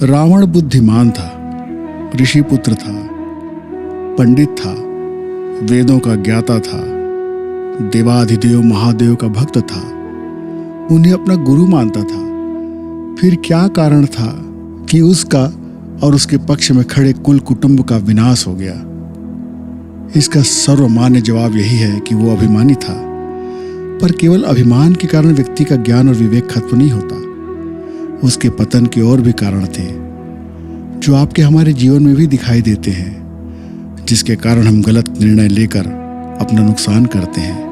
रावण बुद्धिमान था, ऋषि पुत्र था, पंडित था, वेदों का ज्ञाता था, देवाधिदेव महादेव का भक्त था, उन्हें अपना गुरु मानता था। फिर क्या कारण था कि उसका और उसके पक्ष में खड़े कुल कुटुंब का विनाश हो गया? इसका सर्वमान्य जवाब यही है कि वो अभिमानी था। पर केवल अभिमान के कारण व्यक्ति का ज्ञान और विवेक खत्म नहीं होता। उसके पतन के और भी कारण थे, जो आपके हमारे जीवन में भी दिखाई देते हैं, जिसके कारण हम गलत निर्णय लेकर अपना नुकसान करते हैं।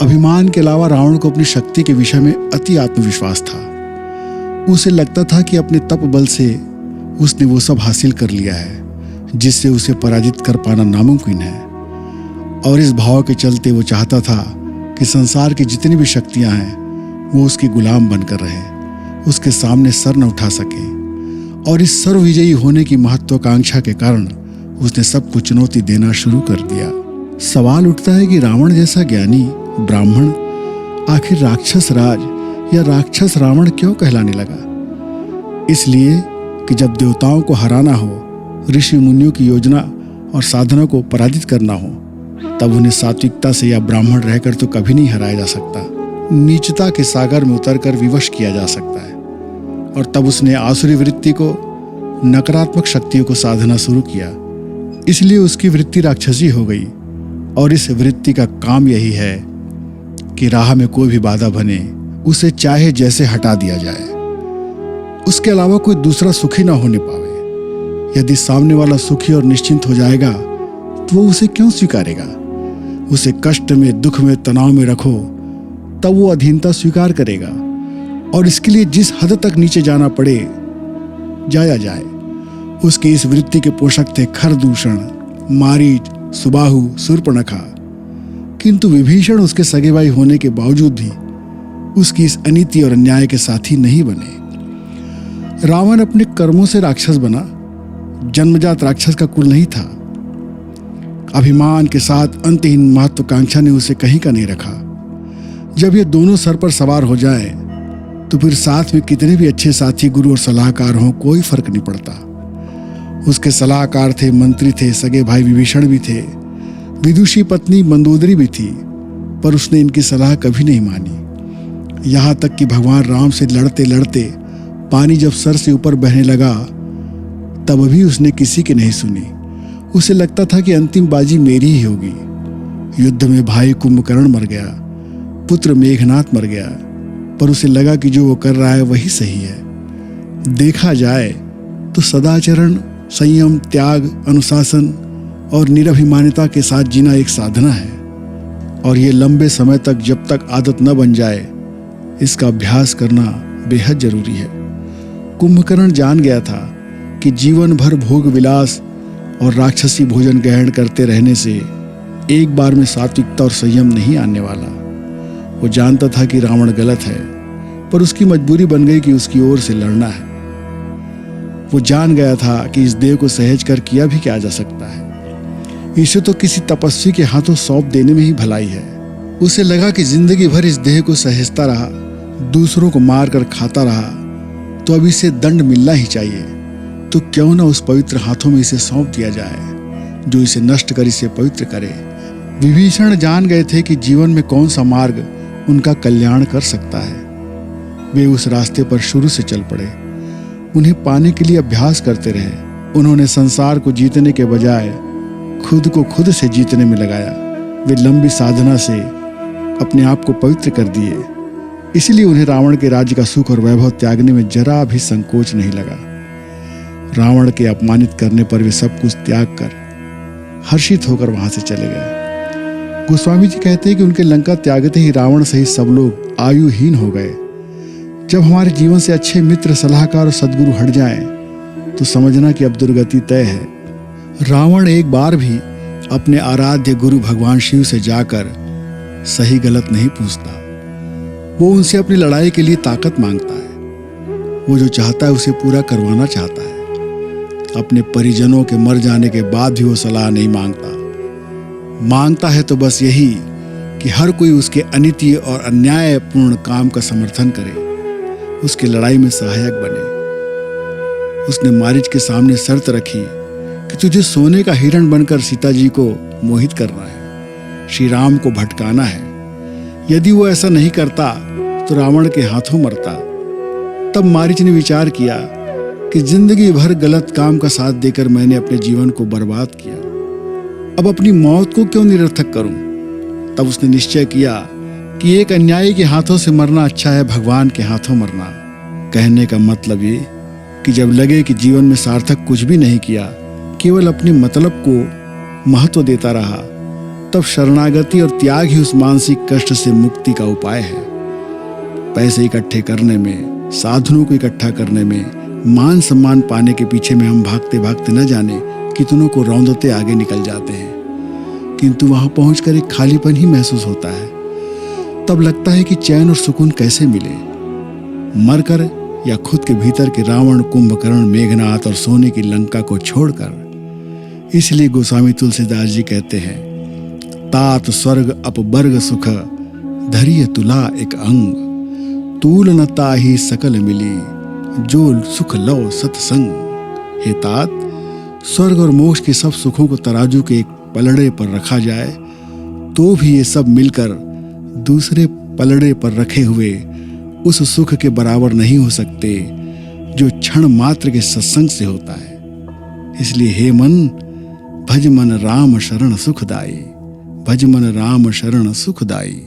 अभिमान के अलावा रावण को अपनी शक्ति के विषय में अति आत्मविश्वास था। उसे लगता था कि अपने तप बल से उसने वो सब हासिल कर लिया है जिससे उसे पराजित कर पाना नामुमकिन है। और इस भाव के चलते वो चाहता था कि संसार की जितनी भी शक्तियां हैं वो उसके गुलाम बनकर रहें, उसके सामने सर न उठा सके। और इस सर्वविजयी होने की महत्वाकांक्षा के कारण उसने सबको चुनौती देना शुरू कर दिया। सवाल उठता है कि रावण जैसा ज्ञानी ब्राह्मण आखिर राक्षस राज या राक्षस रावण क्यों कहलाने लगा? इसलिए कि जब देवताओं को हराना हो, ऋषि मुनियों की योजना और साधना को पराजित करना हो, तब उन्हें सात्विकता से या ब्राह्मण रहकर तो कभी नहीं हराया जा सकता। नीचता के सागर में उतरकर विवश किया जा सकता है। और तब उसने आसुरी वृत्ति को, नकारात्मक शक्तियों को साधना शुरू किया। इसलिए उसकी वृत्ति राक्षसी हो गई। और इस वृत्ति का काम यही है कि राह में कोई भी बाधा बने उसे चाहे जैसे हटा दिया जाए। उसके अलावा कोई दूसरा सुखी ना होने पावे। यदि सामने वाला सुखी और निश्चिंत हो जाएगा तो वो उसे क्यों स्वीकारेगा? उसे कष्ट में, दुख में, तनाव में रखो तब वो अधीनता स्वीकार करेगा। और इसके लिए जिस हद तक नीचे जाना पड़े जाया जाए। उसकी इस वृत्ति के पोषक थे खरदूषण, मारीच, सुबाहु, शूर्पणखा। किंतु विभीषण उसके सगे भाई होने के बावजूद भी उसकी इस अनीति और अन्याय के साथी नहीं बने। रावण अपने कर्मों से राक्षस बना, जन्मजात राक्षस का कुल नहीं था। अभिमान के साथ अंतहीन महत्वाकांक्षा ने उसे कहीं का नहीं रखा। जब ये दोनों सर पर सवार हो जाएं, तो फिर साथ में कितने भी अच्छे साथी, गुरु और सलाहकार हों, कोई फर्क नहीं पड़ता। उसके सलाहकार थे, मंत्री थे, सगे भाई विभीषण भी थे, विदुषी पत्नी मंदोदरी भी थी, पर उसने इनकी सलाह कभी नहीं मानी। यहाँ तक कि भगवान राम से लड़ते लड़ते पानी जब सर से ऊपर बहने लगा तब भी उसने किसी की नहीं सुनी। उसे लगता था कि अंतिम बाजी मेरी ही होगी। युद्ध में भाई कुंभकर्ण मर गया, पुत्र मेघनाथ मर गया, पर उसे लगा कि जो वो कर रहा है वही सही है। देखा जाए तो सदाचरण, संयम, त्याग, अनुशासन और निरभिमानिता के साथ जीना एक साधना है। और ये लंबे समय तक, जब तक आदत न बन जाए, इसका अभ्यास करना बेहद जरूरी है। कुंभकर्ण जान गया था कि जीवन भर भोग विलास और राक्षसी भोजन ग्रहण करते रहने से एक बार में सात्विकता और संयम नहीं आने वाला। वो जानता था कि रावण गलत है, पर उसकी मजबूरी बन गई कि उसकी ओर से लड़ना है। वो जान गया था कि इस देह को सहेज कर किया भी क्या जा सकता है। इसे तो किसी तपस्वी के हाथों सौंप देने में ही भलाई है। उसे लगा कि जिंदगी भर इस देह को सहेजता रहा, दूसरों को मार कर खाता रहा, तो अब इसे दंड मिलना ही चाहिए। तो क्यों ना उस पवित्र हाथों में इसे सौंप दिया जाए जो इसे नष्ट कर इसे पवित्र करे। विभीषण जान गए थे कि जीवन में कौन सा मार्ग उनका कल्याण कर सकता है। वे उस रास्ते पर शुरू से चल पड़े। उन्हें पाने के लिए अभ्यास करते रहे। उन्होंने संसार को जीतने के बजाय खुद को खुद से जीतने में लगाया। वे लंबी साधना से अपने आप को पवित्र कर दिए। इसलिए उन्हें रावण के राज्य का सुख और वैभव त्यागने में जरा भी संकोच नहीं लगा। रावण के अपमानित करने पर वे सब कुछ त्याग कर हर्षित होकर वहां से चले गए। गोस्वामी जी कहते हैं कि उनके लंका त्यागते ही रावण सहित सब लोग आयुहीन हो गए। जब हमारे जीवन से अच्छे मित्र, सलाहकार और सद्गुरु हट जाएं, तो समझना कि अब दुर्गति तय है। रावण एक बार भी अपने आराध्य गुरु भगवान शिव से जाकर सही गलत नहीं पूछता। वो उनसे अपनी लड़ाई के लिए ताकत मांगता है। वो जो चाहता है उसे पूरा करवाना चाहता है। अपने परिजनों के मर जाने के बाद भी वो सलाह नहीं मांगता है तो बस यही कि हर कोई उसके अनिति और अन्यायपूर्ण काम का समर्थन करे, उसकी लड़ाई में सहायक बने। उसने मारीच के सामने शर्त रखी कि तुझे सोने का हिरण बनकर सीता जी को मोहित करना है, श्री राम को भटकाना है। यदि वो ऐसा नहीं करता तो रावण के हाथों मरता। तब मारीच ने विचार किया कि जिंदगी भर गलत काम का साथ देकर मैंने अपने जीवन को बर्बाद किया, अब अपनी मौत को क्यों निरर्थक करूं। तब उसने निश्चय किया कि एक अन्यायी के हाथों से मरना अच्छा है भगवान के हाथों मरना। कहने का मतलब ये कि जब लगे कि जीवन में सार्थक कुछ भी नहीं किया, केवल अपने मतलब को महत्व देता रहा, तब शरणागति और त्याग ही उस मानसिक कष्ट से मुक्ति का उपाय है। पैसे इकट्ठे करने में, साधनों को इकट्ठा करने में, मान सम्मान पाने के पीछे में हम भागते भागते न जाने कितनों को रौंदते आगे निकल जाते हैं, किंतु वहां पहुंचकर एक खालीपन ही महसूस होता है। तब लगता है कि चैन और सुकून कैसे मिले, मरकर या खुद के भीतर के रावण, कुंभकर्ण, मेघनाथ और सोने की लंका को छोड़कर। इसलिए गोस्वामी तुलसीदास जी कहते हैं, तात स्वर्ग अपबर्ग सुख धरिय तुला एक अंग, तूल न ताहि सकल मिली जो सुख लो सत्संग। हे तात, स्वर्ग और मोक्ष के सब सुखों को तराजू के एक पलड़े पर रखा जाए तो भी ये सब मिलकर दूसरे पलड़े पर रखे हुए उस सुख के बराबर नहीं हो सकते जो क्षण मात्र के सत्संग से होता है। इसलिए हे मन, भज मन राम शरण सुखदाई, भज मन राम शरण सुखदाई।